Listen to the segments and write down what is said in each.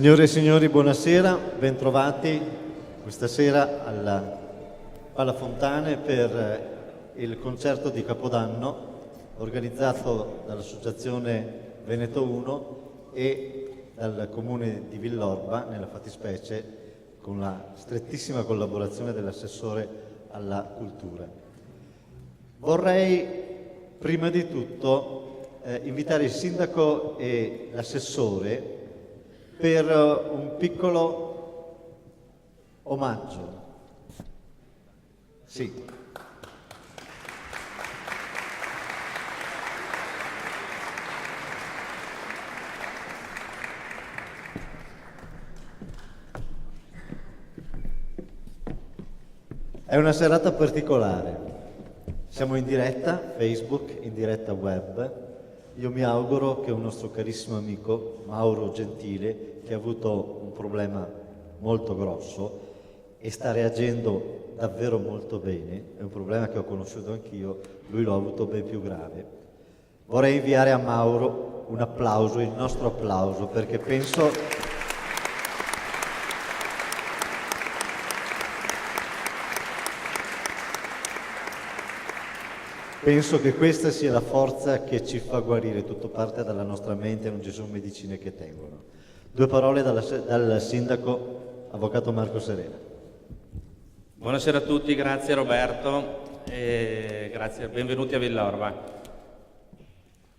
Signore e signori, buonasera, bentrovati questa sera alla Pala Fontane per il concerto di Capodanno organizzato dall'Associazione Veneto 1 e dal Comune di Villorba, nella fattispecie con la strettissima collaborazione dell'assessore alla cultura. Vorrei prima di tutto invitare il sindaco e l'assessore per un piccolo omaggio. Sì. È una serata particolare. Siamo in diretta Facebook, in diretta web. Io mi auguro che un nostro carissimo amico, Mauro Gentile, che ha avuto un problema molto grosso e sta reagendo davvero molto bene, è un problema che ho conosciuto anch'io, lui lo ha avuto ben più grave. Vorrei inviare a Mauro un applauso, il nostro applauso, perché penso che questa sia la forza che ci fa guarire, tutto parte dalla nostra mente, non ci sono medicine che tengono. Due parole dal sindaco, avvocato Marco Serena. Buonasera a tutti, grazie Roberto e grazie, benvenuti a Villorba.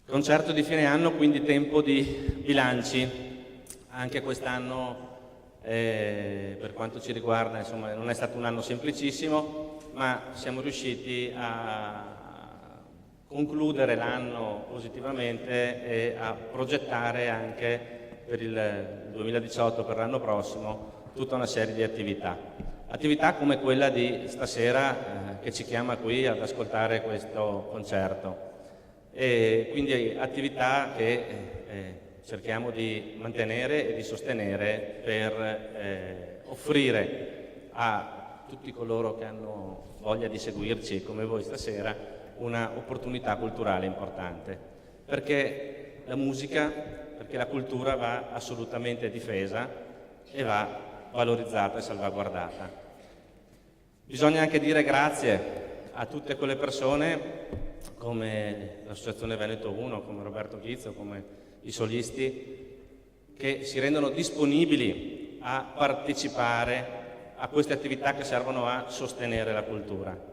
Concerto di fine anno, quindi tempo di bilanci. Anche quest'anno, per quanto ci riguarda, insomma, non è stato un anno semplicissimo, ma siamo riusciti a concludere l'anno positivamente e a progettare anche per il 2018, per l'anno prossimo, tutta una serie di attività. Attività come quella di stasera che ci chiama qui ad ascoltare questo concerto. E quindi attività che cerchiamo di mantenere e di sostenere per offrire a tutti coloro che hanno voglia di seguirci come voi stasera una opportunità culturale importante, perché la musica, perché la cultura va assolutamente difesa e va valorizzata e salvaguardata. Bisogna anche dire grazie a tutte quelle persone come l'Associazione Veneto 1, come Roberto Ghizzo, come i solisti, che si rendono disponibili a partecipare a queste attività che servono a sostenere la cultura.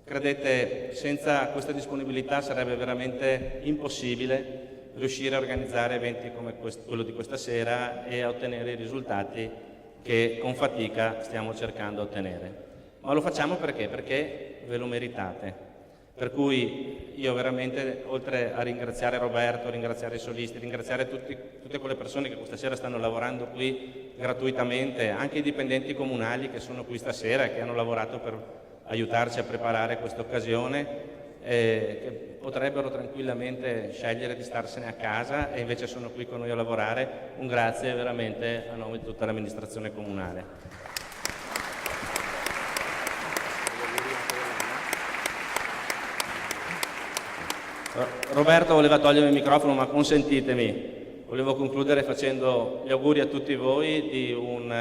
Credete, senza questa disponibilità sarebbe veramente impossibile riuscire a organizzare eventi come quello di questa sera e a ottenere i risultati che con fatica stiamo cercando di ottenere. Ma lo facciamo perché? Perché ve lo meritate. Per cui io veramente, oltre a ringraziare Roberto, ringraziare i solisti, ringraziare tutte quelle persone che questa sera stanno lavorando qui gratuitamente, anche i dipendenti comunali che sono qui stasera e che hanno lavorato per aiutarci a preparare questa occasione, che potrebbero tranquillamente scegliere di starsene a casa e invece sono qui con noi a lavorare. Un grazie veramente a nome di tutta l'amministrazione comunale. Roberto voleva togliere il microfono, ma consentitemi, volevo concludere facendo gli auguri a tutti voi di un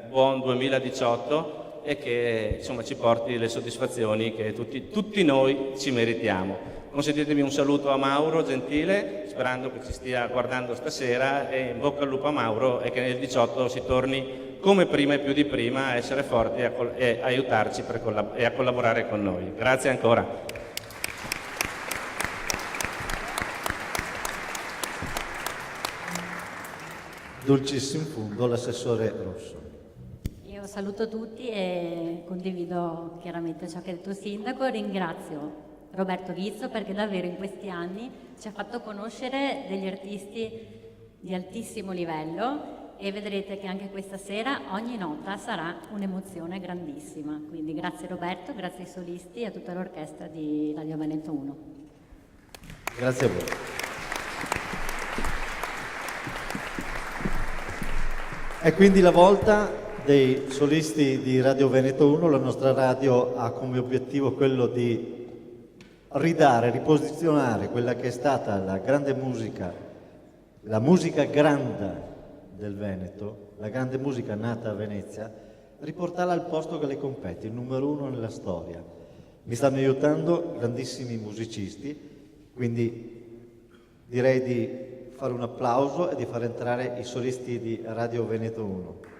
buon 2018 e che insomma ci porti le soddisfazioni che tutti noi ci meritiamo. Consentitemi un saluto a Mauro Gentile, sperando che ci stia guardando stasera, e in bocca al lupo a Mauro e che nel 18 si torni come prima e più di prima a essere forti e aiutarci e a collaborare con noi. Grazie ancora. Dulcis in fundo, l'assessore Rosso. Io saluto tutti e condivido chiaramente ciò che ha detto il sindaco. Ringrazio Roberto Ghizzo perché davvero in questi anni ci ha fatto conoscere degli artisti di altissimo livello e vedrete che anche questa sera ogni nota sarà un'emozione grandissima. Quindi grazie Roberto, grazie ai solisti e a tutta l'orchestra di Radio Veneto 1. Grazie a voi. È quindi la volta dei solisti di Radio Veneto 1. La nostra radio ha come obiettivo quello di ridare, riposizionare quella che è stata la grande musica, la musica grande del Veneto, la grande musica nata a Venezia, riportarla al posto che le compete, il numero uno nella storia. Mi stanno aiutando grandissimi musicisti, quindi direi di fare un applauso e di far entrare i solisti di Radio Veneto 1.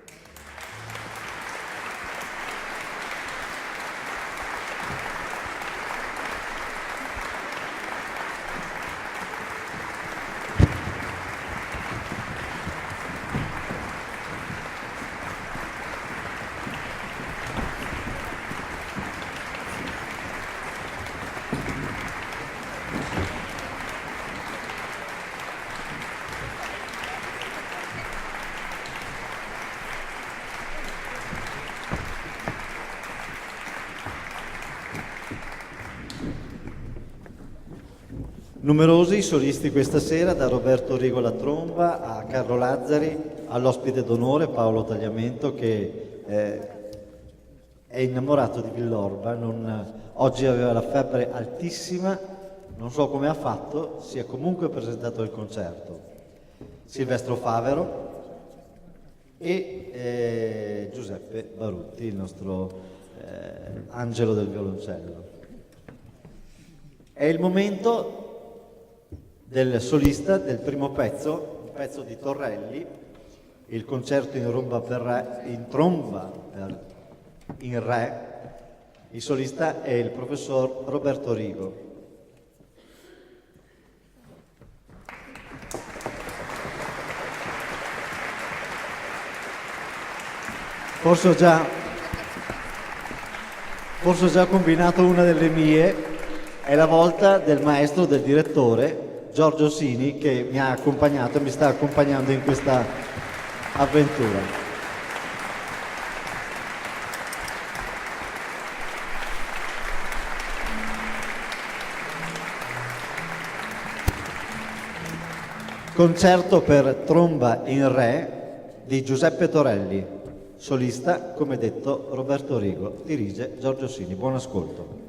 Numerosi i solisti questa sera, da Roberto Rigo alla tromba a Carlo Lazzari, all'ospite d'onore Paolo Tagliamento che è innamorato di Villorba, oggi aveva la febbre altissima, non so come ha fatto, si è comunque presentato al concerto. Silvestro Favero e Giuseppe Barutti, il nostro angelo del violoncello. È il momento del solista del primo pezzo, un pezzo di Torrelli, il concerto in tromba in re. Il solista è il professor Roberto Rigo. Forse ho già combinato una delle mie, è la volta del maestro, del direttore, Giorgio Sini, che mi ha accompagnato e mi sta accompagnando in questa avventura. Concerto per tromba in re di Giuseppe Torelli, solista, come detto, Roberto Rigo, dirige Giorgio Sini. Buon ascolto.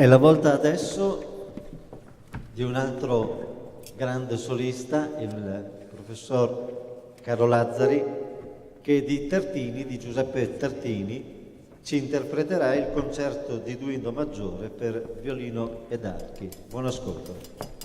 È la volta adesso di un altro grande solista, il professor Caro Lazzari, che di Tartini, di Giuseppe Tartini, ci interpreterà il concerto di Duino maggiore per violino ed archi. Buon ascolto.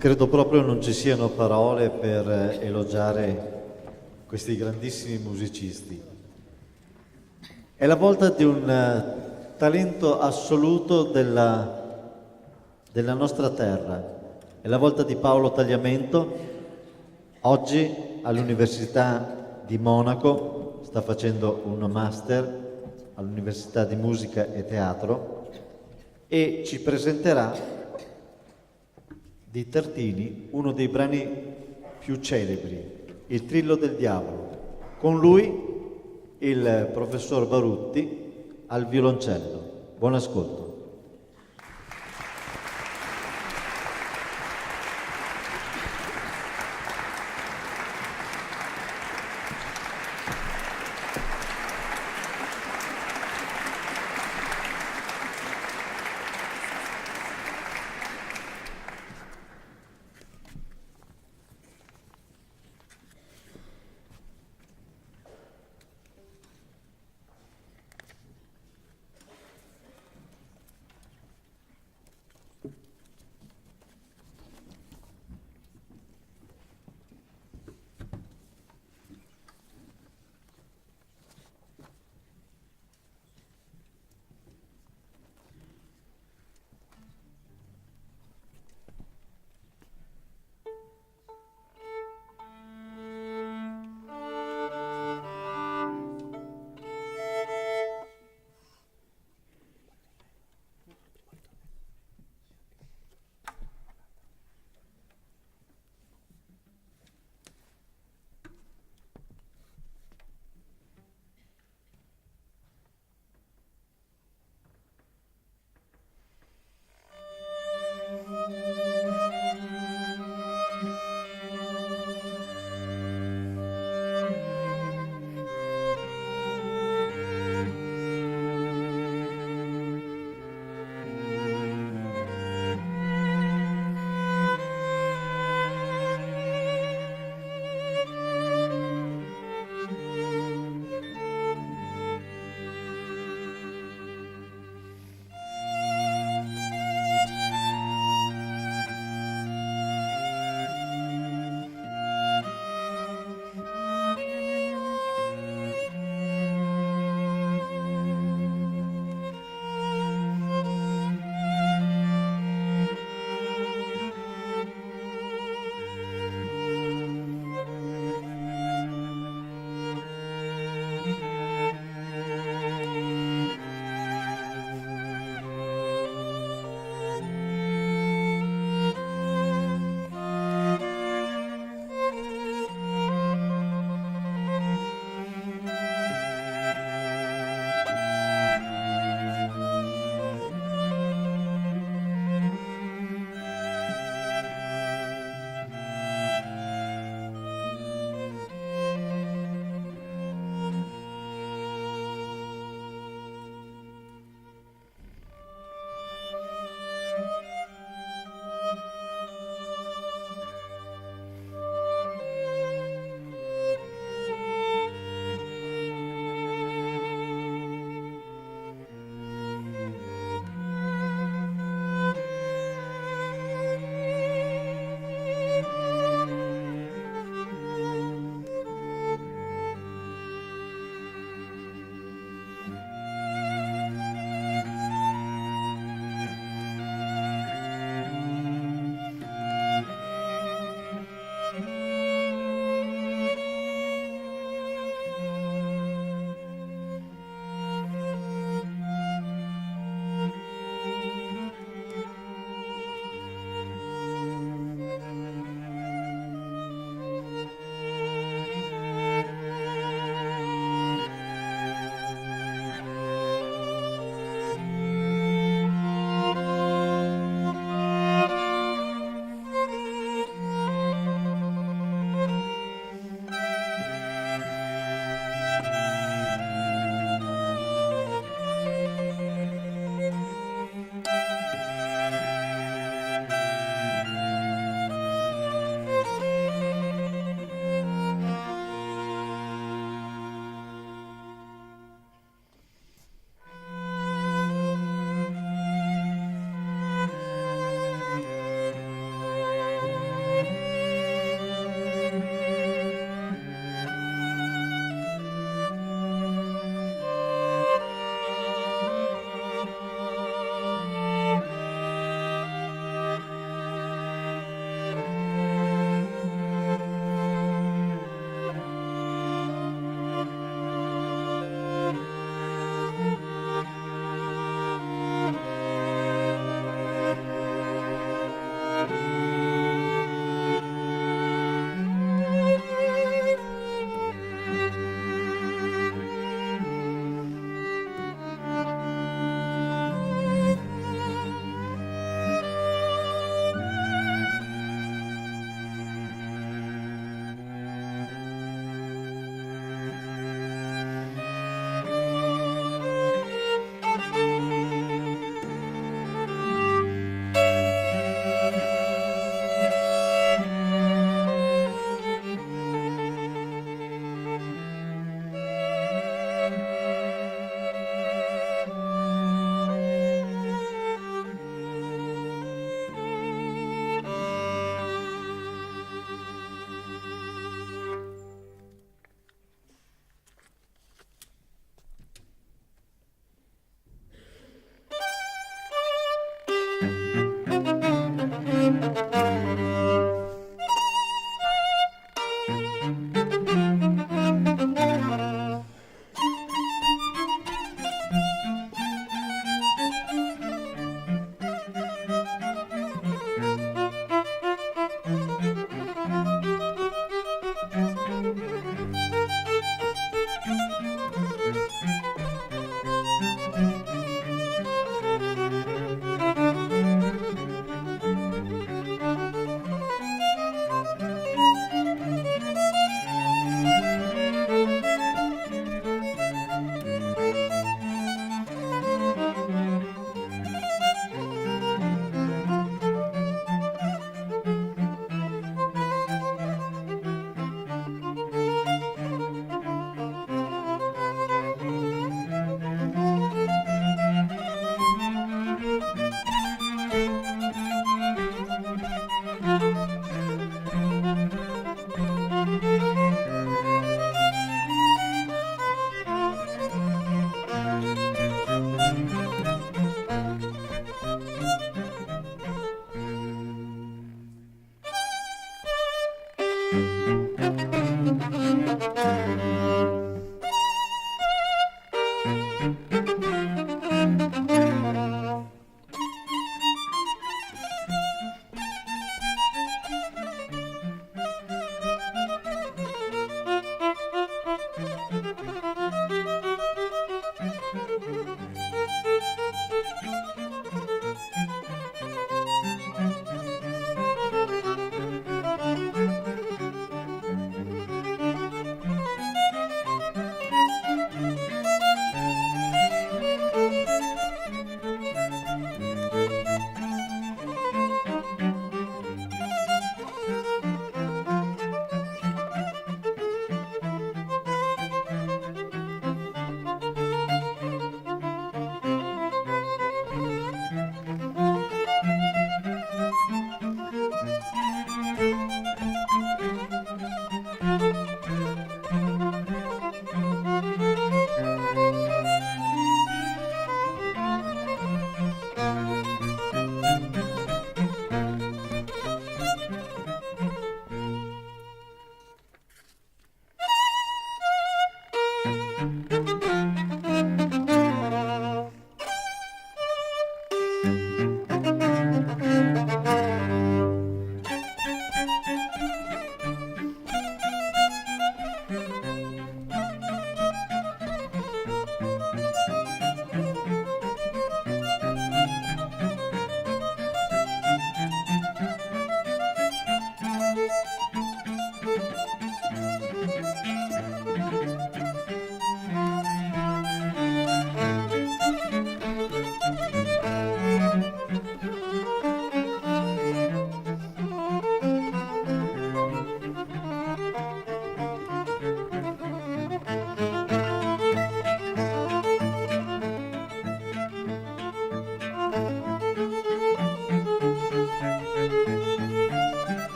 Credo proprio non ci siano parole per elogiare questi grandissimi musicisti. È la volta di un talento assoluto della nostra terra. È la volta di Paolo Tagliamento. Oggi all'Università di Monaco sta facendo un master all'Università di Musica e Teatro e ci presenterà di Tartini uno dei brani più celebri, Il Trillo del Diavolo. Con lui il professor Barutti al violoncello. Buon ascolto.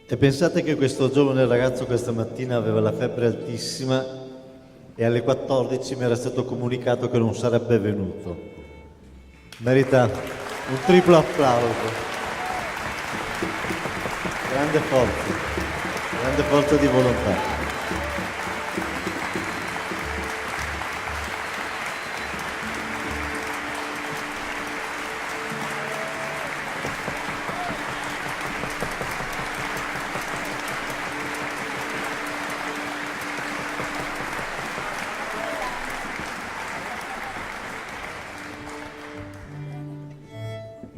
E pensate che questo giovane ragazzo questa mattina aveva la febbre altissima e alle 14 mi era stato comunicato che non sarebbe venuto. Merita un triplo applauso. Grande forza di volontà.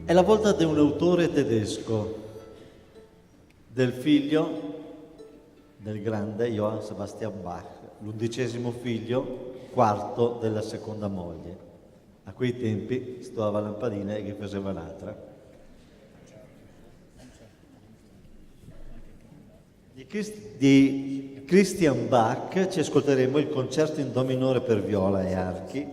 È la volta di un autore tedesco, del figlio del grande Johann Sebastian Bach, l'11° figlio, quarto della seconda moglie. A quei tempi stovava lampadina e che faceva l'altra. Di Christian Bach ci ascolteremo il concerto in do minore per viola e archi,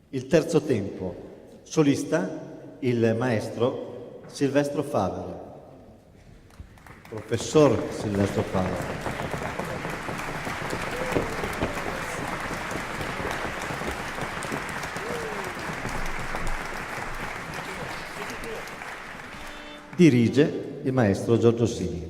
il terzo tempo, solista il maestro Silvestro Favero, professor Silvestro Favero. Dirige il maestro Giorgio Sini.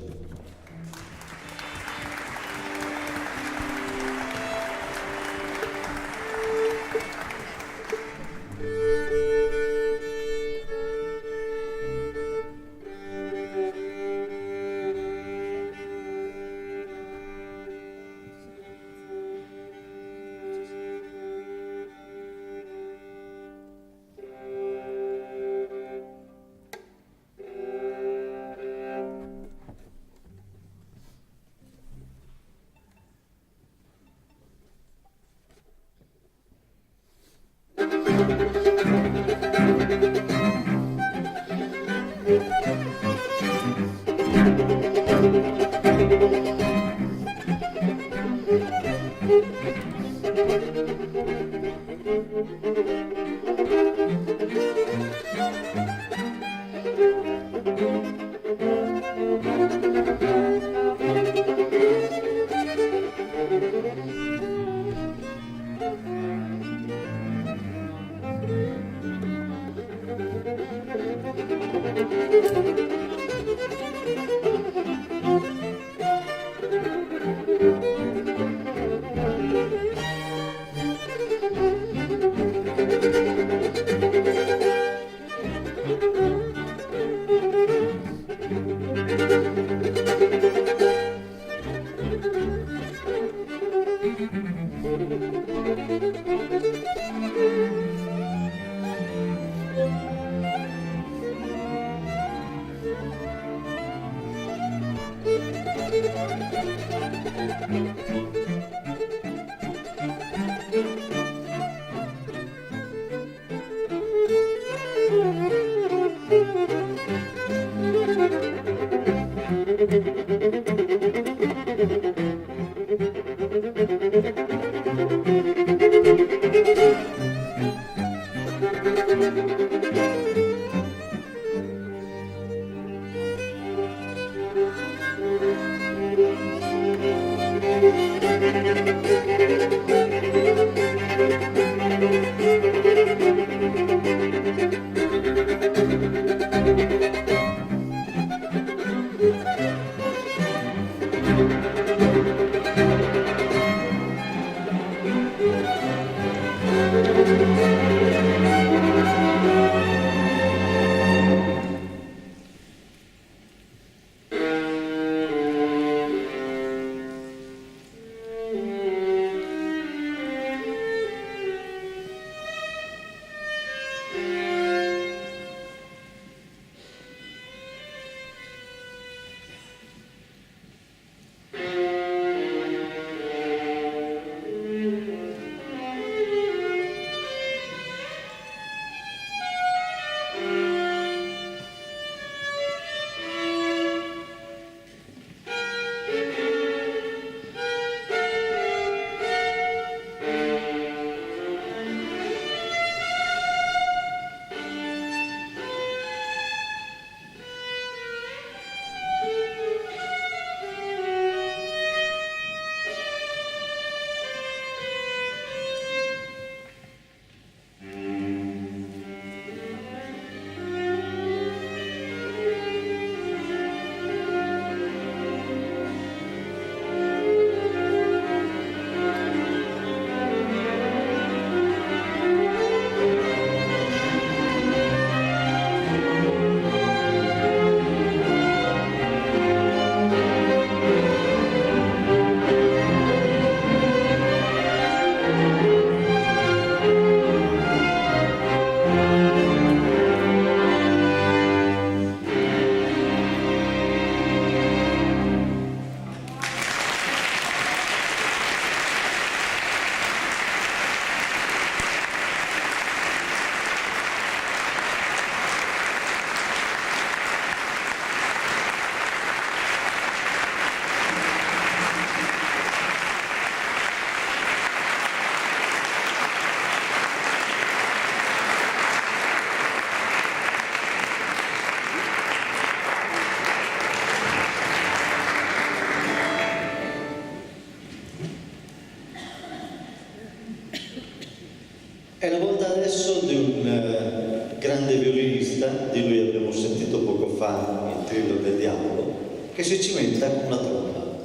È la volta adesso di un grande violinista, di lui abbiamo sentito poco fa il Trillo del Diavolo, che si cimenta con una tromba.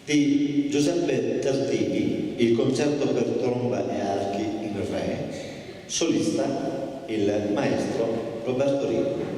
Di Giuseppe Tartini, il concerto per tromba e archi in re, solista il maestro Roberto Rigo.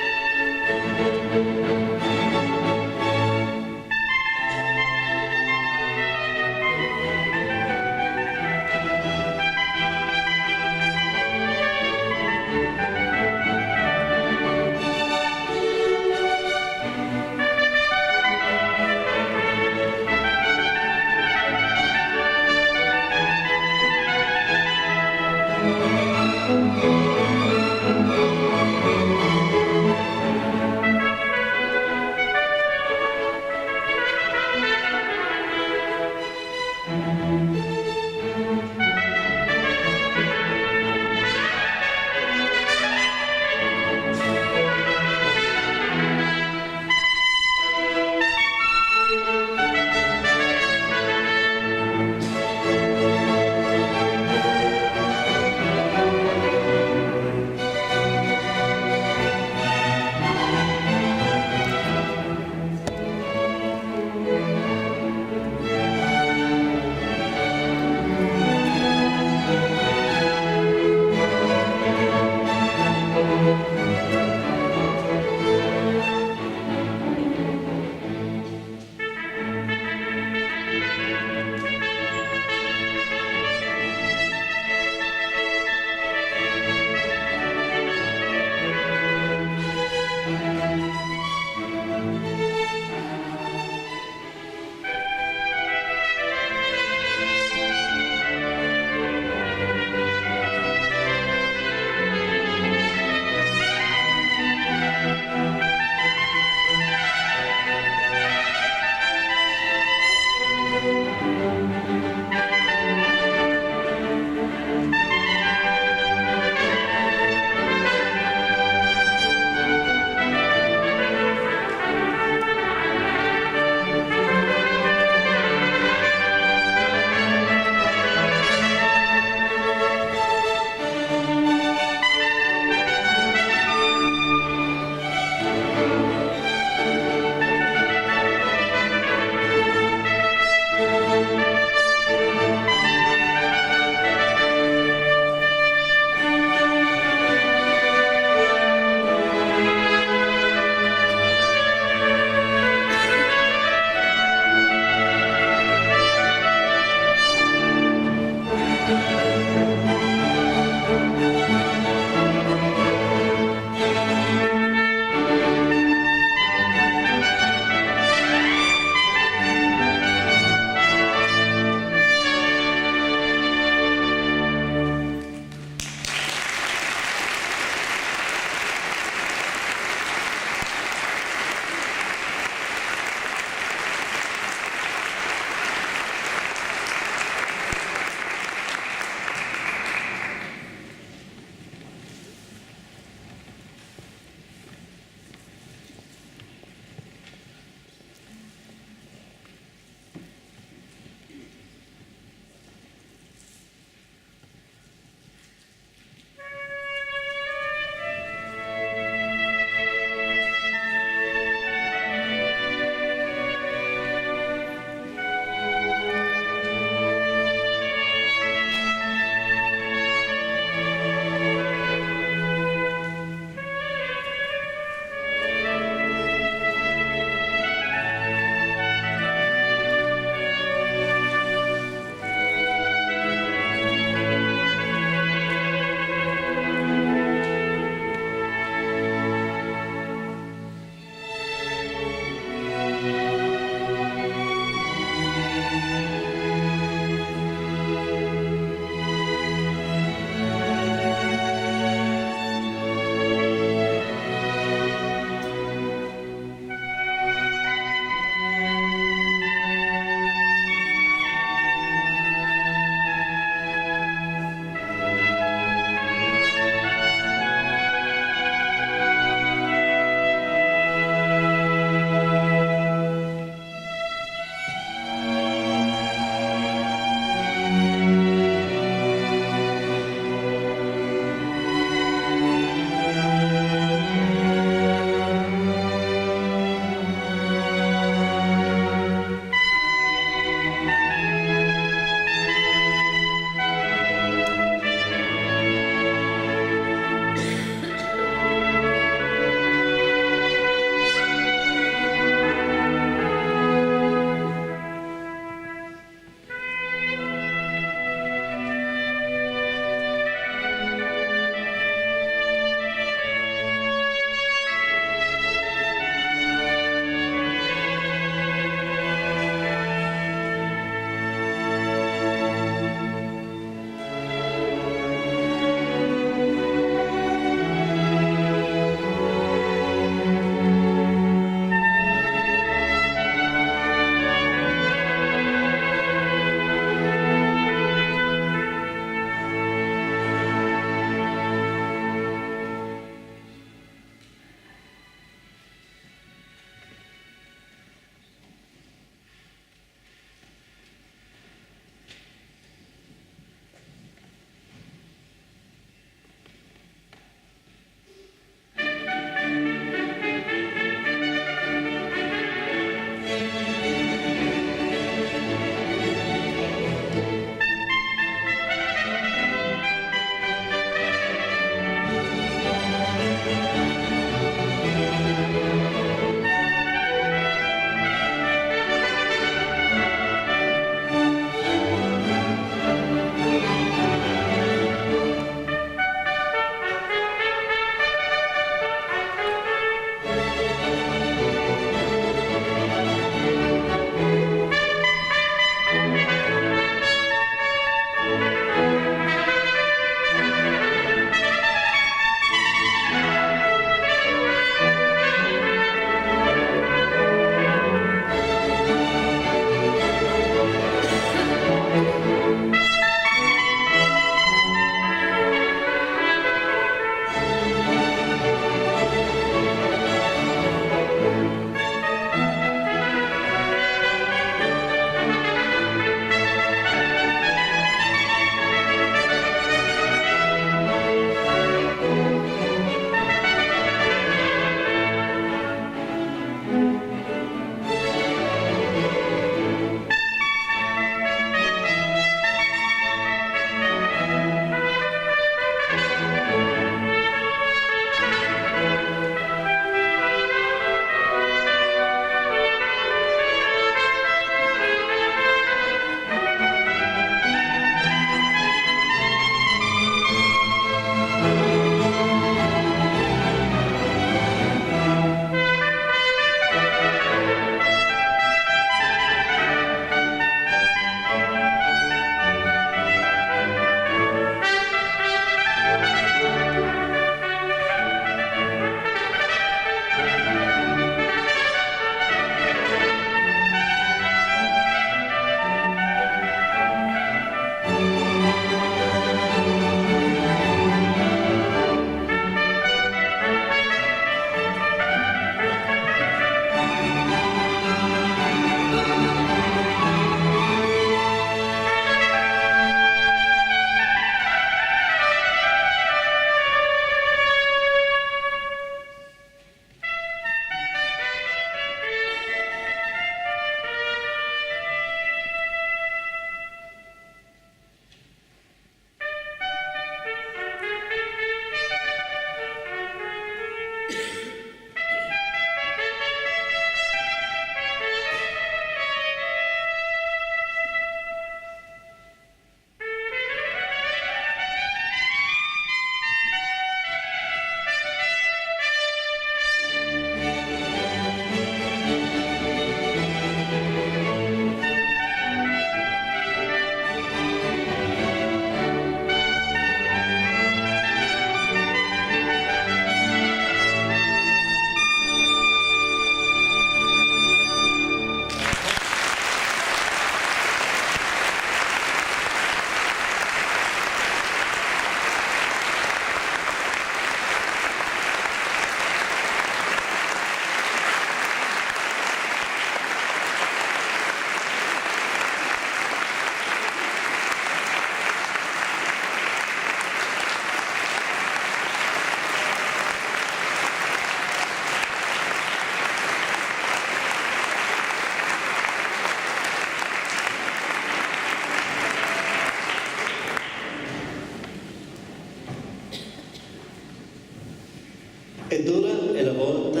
Ed ora è la volta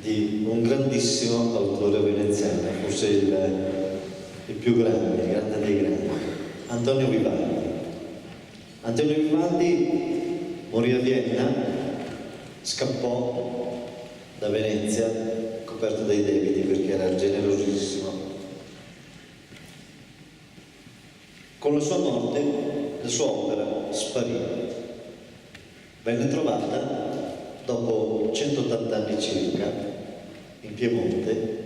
di un grandissimo autore veneziano, forse il più grande, il grande dei grandi, Antonio Vivaldi. Antonio Vivaldi morì a Vienna, scappò da Venezia coperto dai debiti perché era generosissimo. Con la sua morte la sua opera sparì. Venne trovata dopo 180 anni circa in Piemonte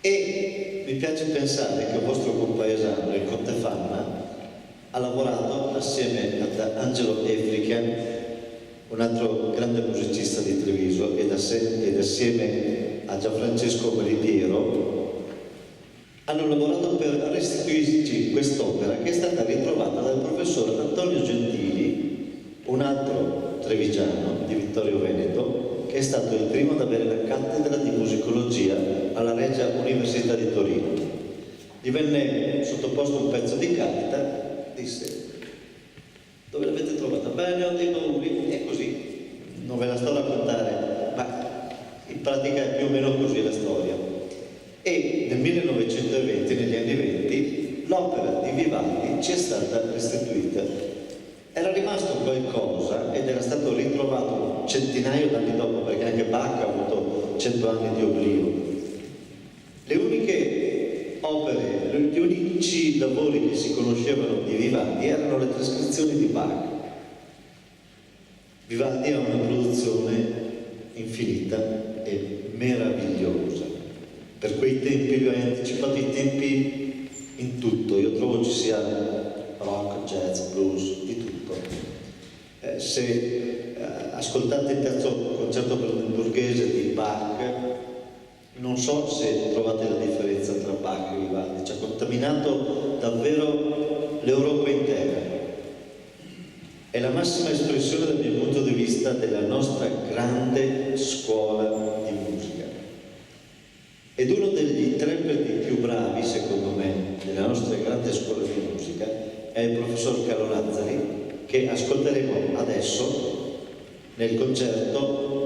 e mi piace pensare che il vostro compaesano, il Conte Fanna, ha lavorato assieme ad Angelo Efrican, un altro grande musicista di Treviso, ed assieme a Gianfrancesco Melipiero hanno lavorato per restituirci quest'opera che è stata ritrovata dal professor Antonio Gentili, un altro trevigiano di Vittorio Veneto, che è stato il primo ad avere la cattedra di musicologia alla Regia Università di Torino. Gli venne sottoposto un pezzo di carta, disse: dove l'avete trovata? Beh, ne ho dei bauli, e così. Non ve la sto a raccontare, ma in pratica è più o meno così la storia. E nel 1920, negli anni 20, l'opera di Vivaldi ci è stata restituita. Era rimasto qualcosa ed era stato ritrovato un centinaio d'anni dopo, perché anche Bach ha avuto 100 anni di oblio. Le uniche opere, gli unici lavori che si conoscevano di Vivaldi erano le trascrizioni di Bach. Vivaldi ha una produzione infinita e meravigliosa. Per quei tempi lui ha anticipato i tempi in tutto. Io trovo ci sia rock, jazz, blues, di tutto. Se ascoltate il terzo concerto brandenburghese di Bach, non so se trovate la differenza tra Bach e Vivaldi, ci ha contaminato davvero l'Europa intera. È la massima espressione dal mio punto di vista della nostra grande scuola di musica. Ed uno degli interpreti più bravi, secondo me, della nostra grande scuola di musica è il professor Carlo Lazzari, che ascolteremo adesso nel concerto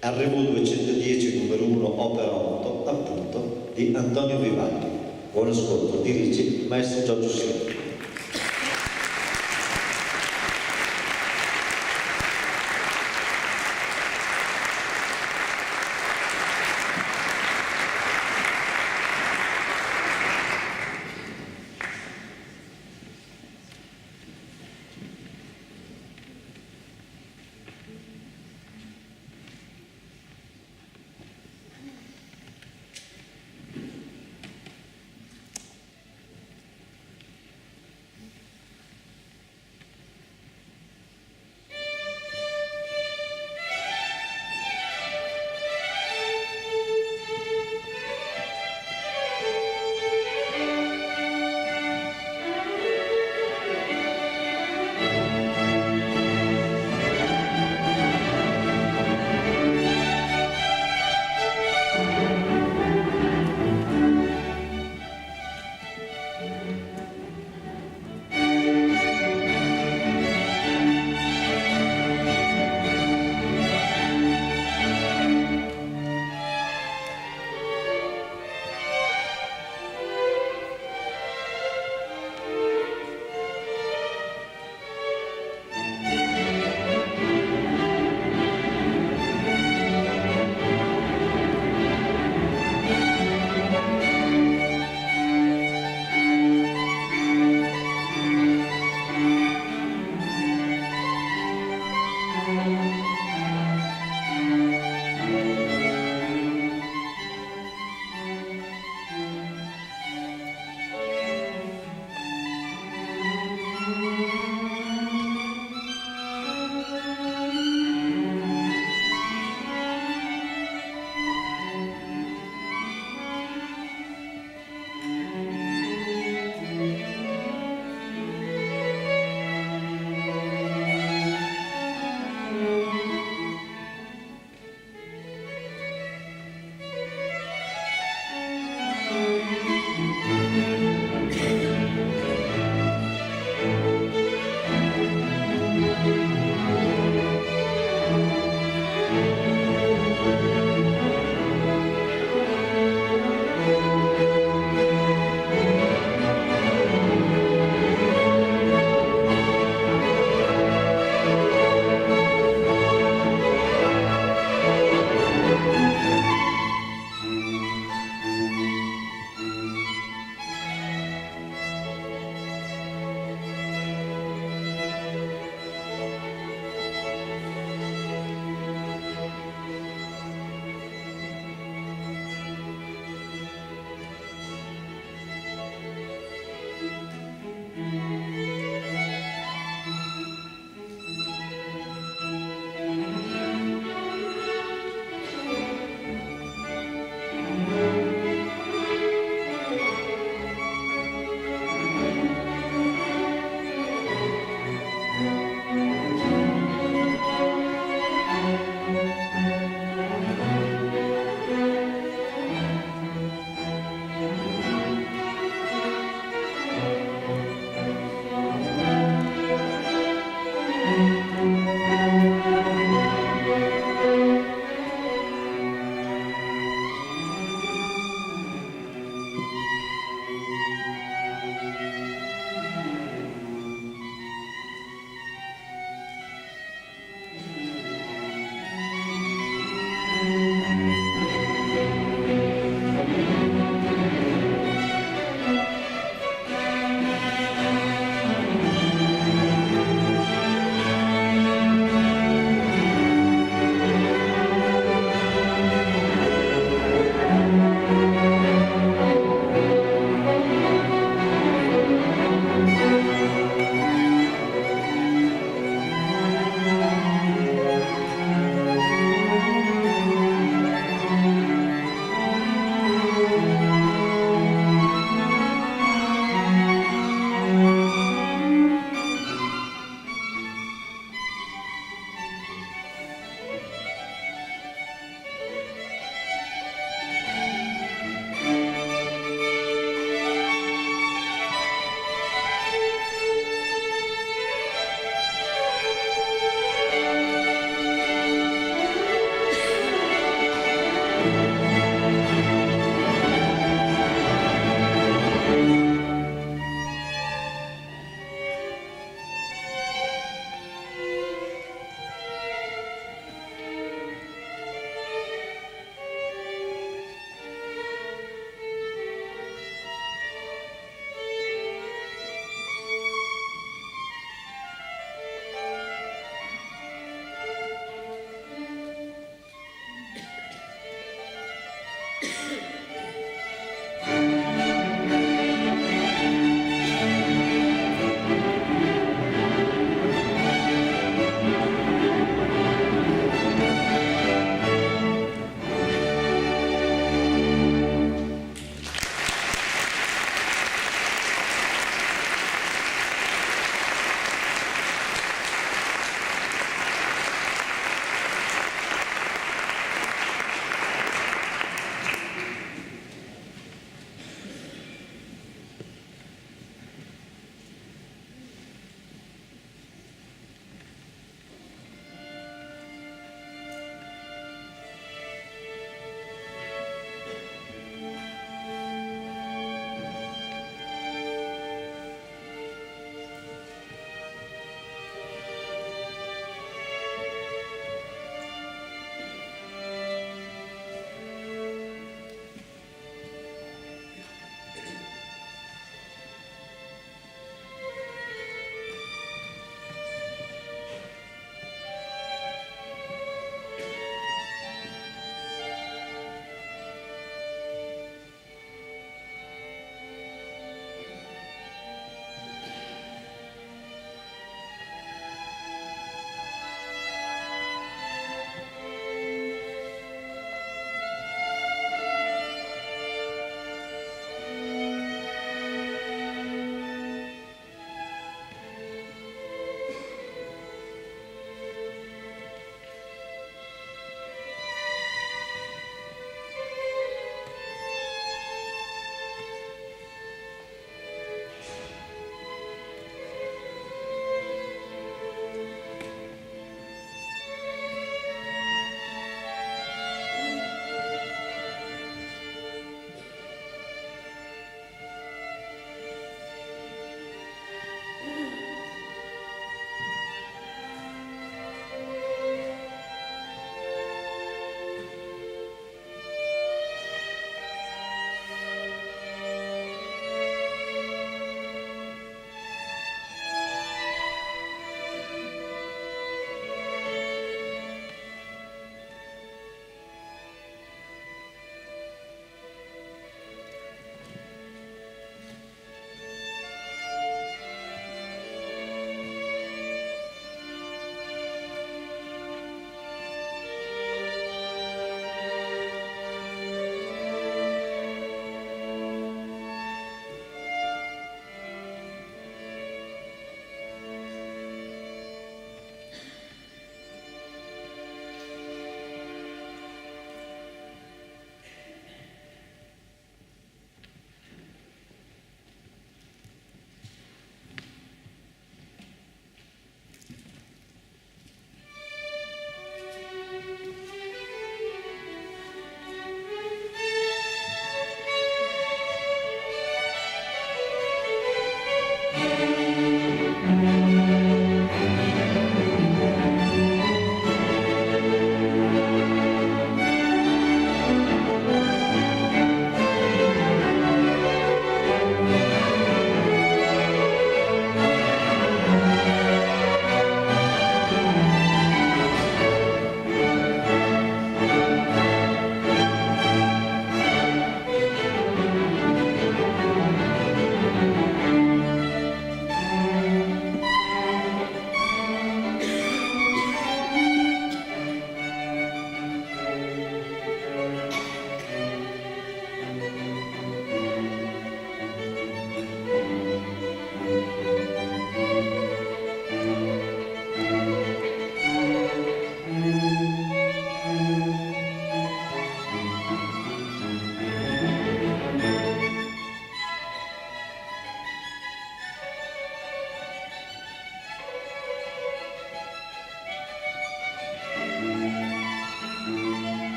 Arrevo 210 numero 1 opera 8, appunto, di Antonio Vivaldi. Buon ascolto, dirige il maestro Giorgio Silva.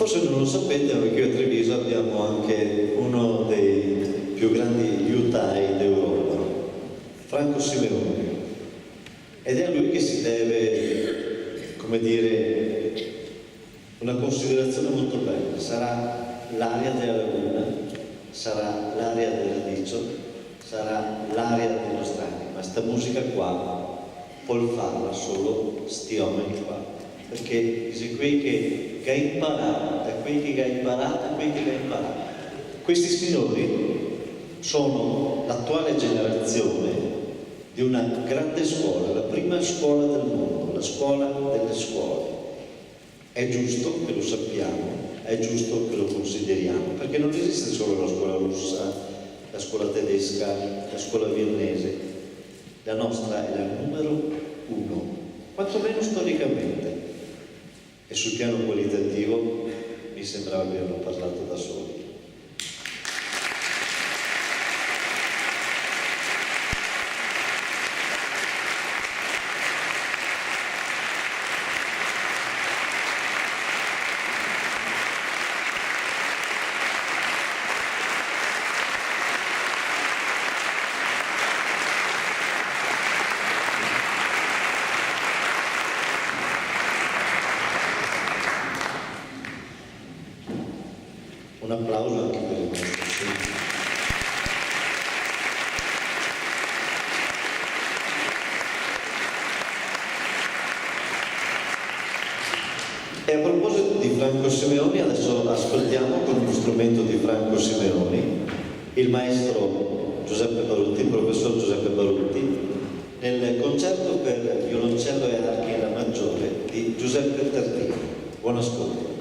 Forse non lo sapete, ma qui a Treviso abbiamo anche uno dei più grandi liutai d'Europa, Franco Simeoni. Ed è a lui che si deve, come dire, una considerazione molto bella. Sarà l'aria della laguna, sarà l'aria del radicio, sarà l'aria dello strani, ma sta musica qua può farla solo sti uomini qua, perché è qui che ha imparato, è qui che ha imparato, è qui che ha imparato. Questi signori sono l'attuale generazione di una grande scuola, la prima scuola del mondo, la scuola delle scuole. È giusto che lo sappiamo, è giusto che lo consideriamo, perché non esiste solo la scuola russa, la scuola tedesca, la scuola viennese. La nostra è la numero uno, quantomeno storicamente. E sul piano qualitativo mi sembrava che abbiano parlato da soli. Un applauso anche per il nostro centro. E a proposito di Franco Simeoni, adesso ascoltiamo con uno strumento di Franco Simeoni il maestro Giuseppe Barutti, il professor Giuseppe Barutti, nel concerto per violoncello e archi in La maggiore di Giuseppe Tartini. Buon ascolto.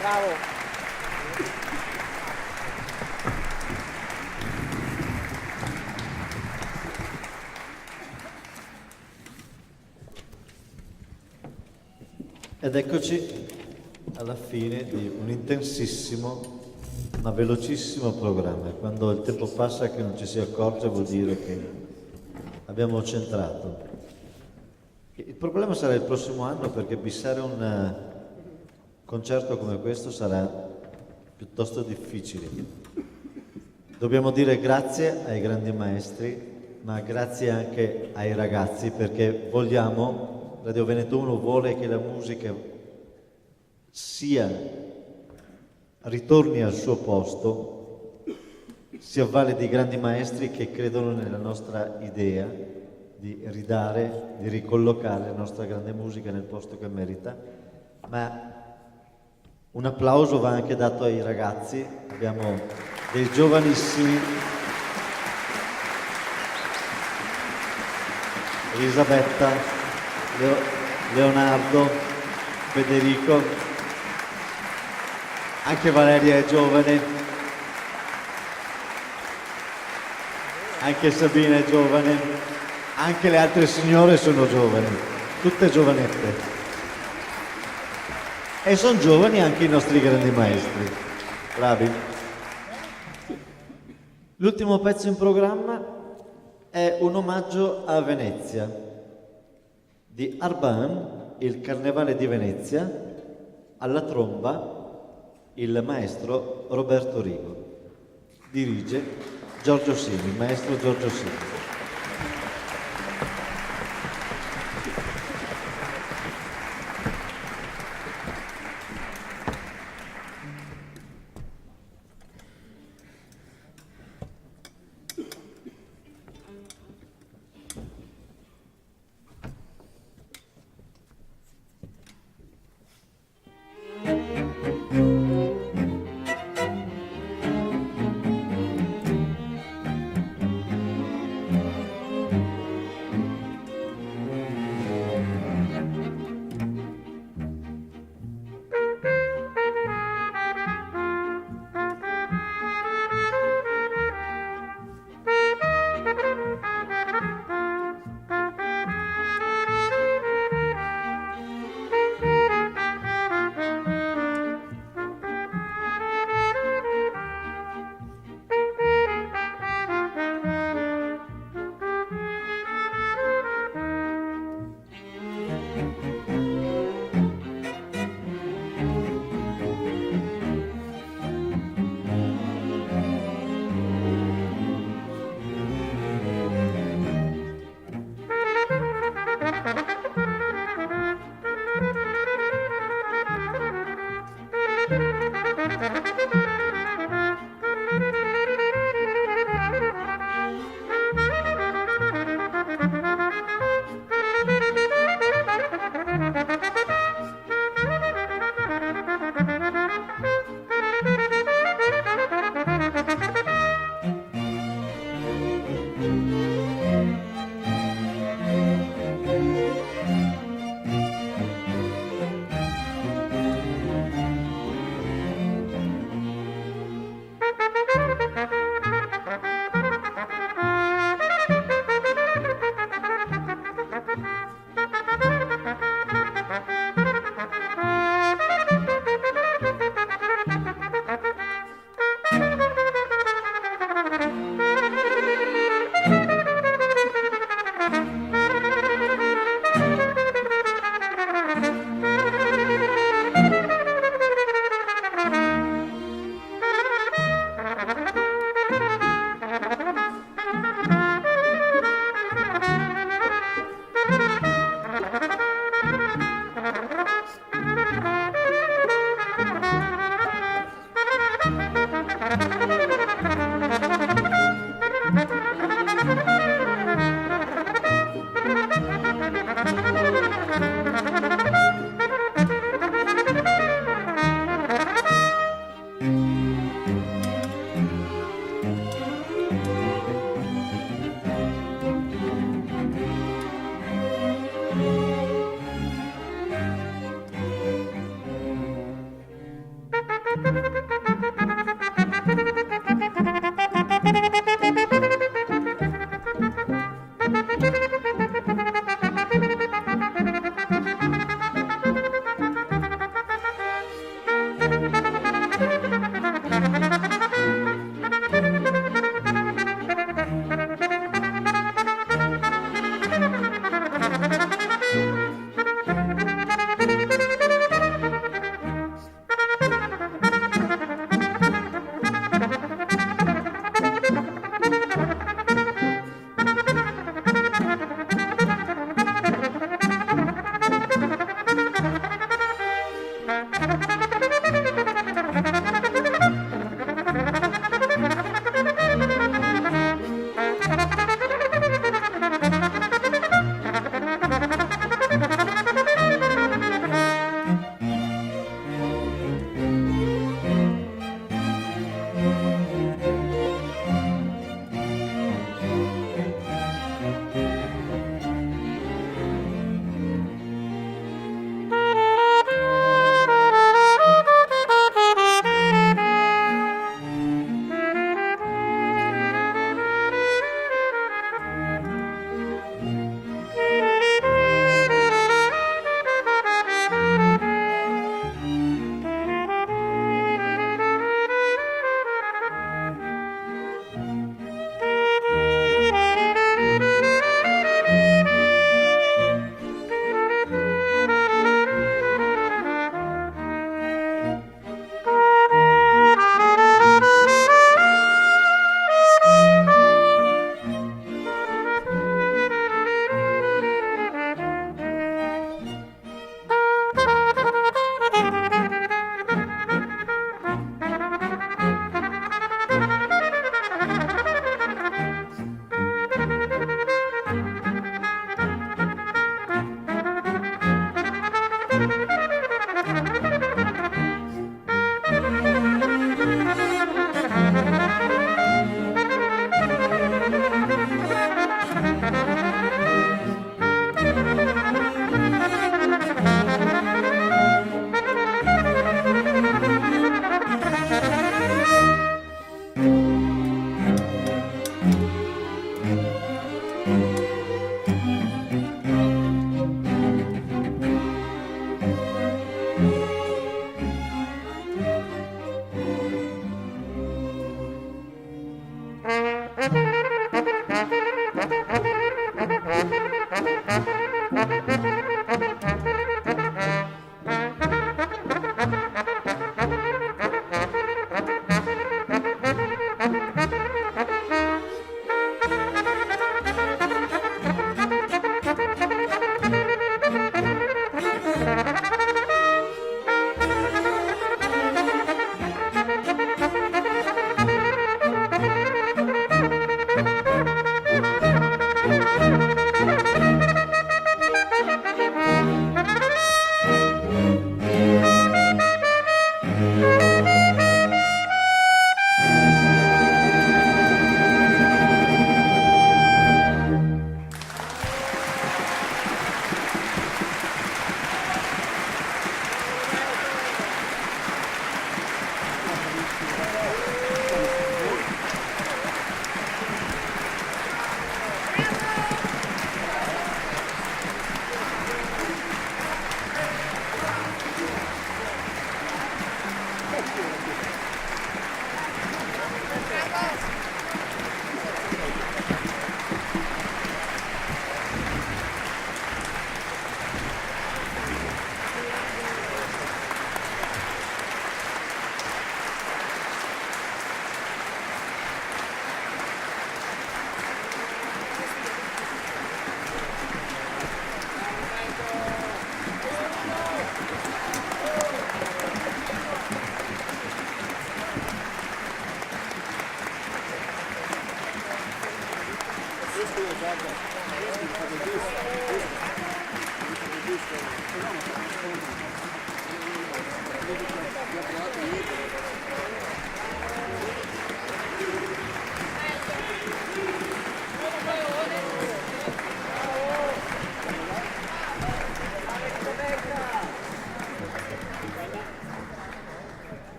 Bravo. Ed eccoci alla fine di un intensissimo ma velocissimo programma. Quando il tempo passa che non ci si accorge vuol dire che abbiamo centrato. Il problema sarà il prossimo anno, perché bissare un concerto come questo sarà piuttosto difficile. Dobbiamo dire grazie ai grandi maestri, ma grazie anche ai ragazzi, perché vogliamo, Radio Veneto 1 vuole che la musica ritorni al suo posto, si avvale di grandi maestri che credono nella nostra idea di ridare, di ricollocare la nostra grande musica nel posto che merita. Ma un applauso va anche dato ai ragazzi, abbiamo dei giovanissimi, Elisabetta, Leonardo, Federico, anche Valeria è giovane, anche Sabina è giovane, anche le altre signore sono giovani, tutte giovanette. E sono giovani anche i nostri grandi maestri, bravi. L'ultimo pezzo in programma è un omaggio a Venezia, di Arban, il Carnevale di Venezia, alla tromba il maestro Roberto Rigo. Dirige Giorgio Simi, maestro Giorgio Simi.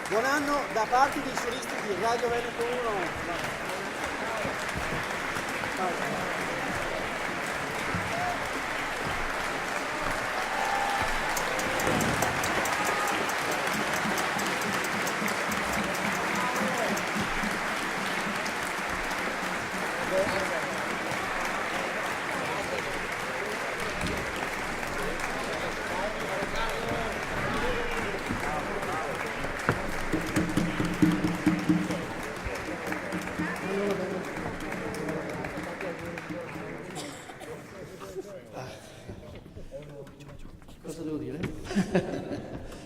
Buon anno da parte dei solisti di Radio Veneto 1. Cosa devo dire?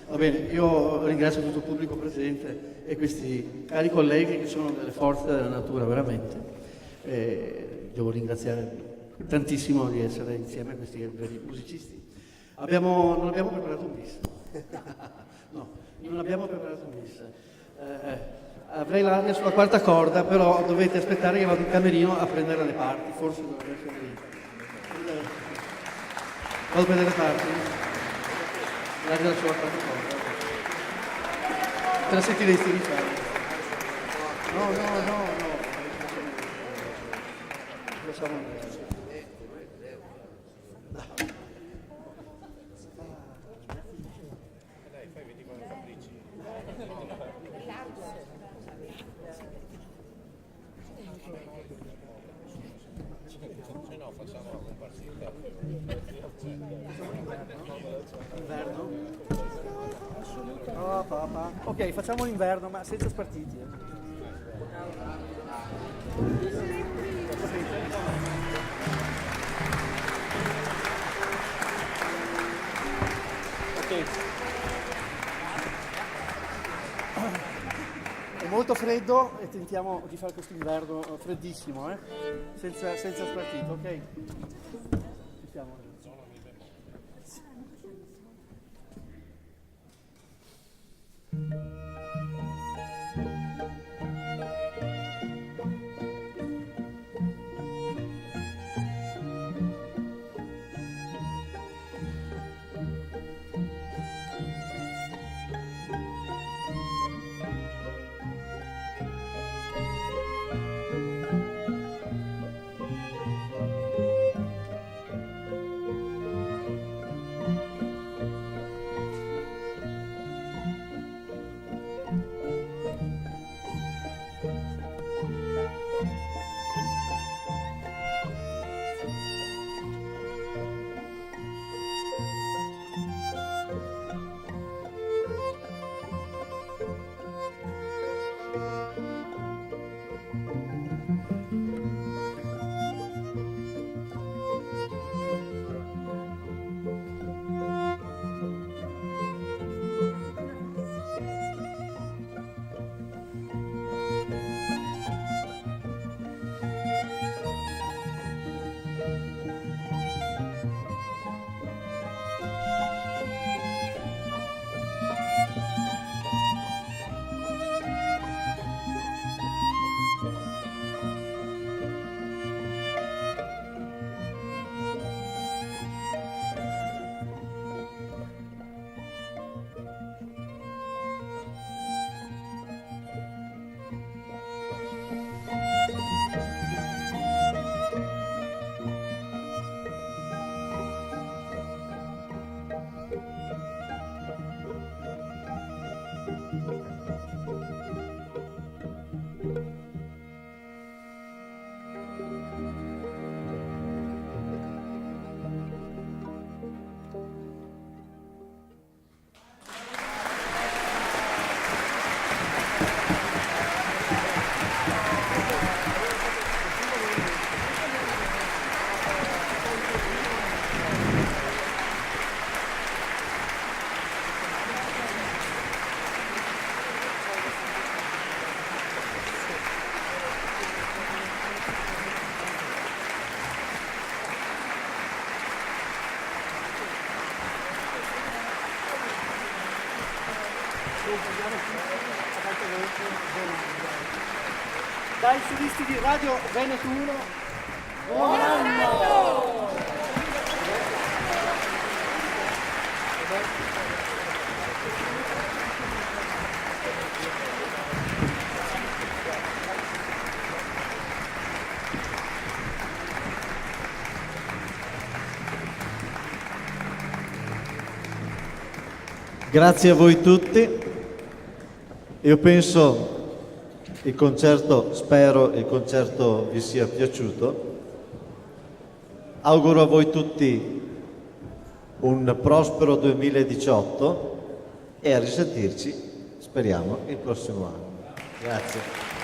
Va bene, io ringrazio tutto il pubblico presente e questi cari colleghi che sono delle forze della natura, veramente. Devo ringraziare tantissimo di essere insieme a questi veri musicisti. Non abbiamo preparato un bis. No, non abbiamo preparato un bis. Avrei l'aria sulla quarta corda, però dovete aspettare che vado in camerino a prendere le parti, forse dovrebbe essere lì. Vado a prendere le parti? L'aria sulla quarta corda. Te la sentiresti di fare? No. Facciamo... Inverno? Oh, papà. Ok, facciamo l'inverno, ma senza spartiti. Ok. È molto freddo e tentiamo di fare questo inverno freddissimo, senza spartito, ok? Ci siamo. Dai solisti di Radio Veneto 1, buon anno! Grazie a voi tutti. Io penso il concerto, spero il concerto vi sia piaciuto. Auguro a voi tutti un prospero 2018 e a risentirci, speriamo, il prossimo anno. Grazie.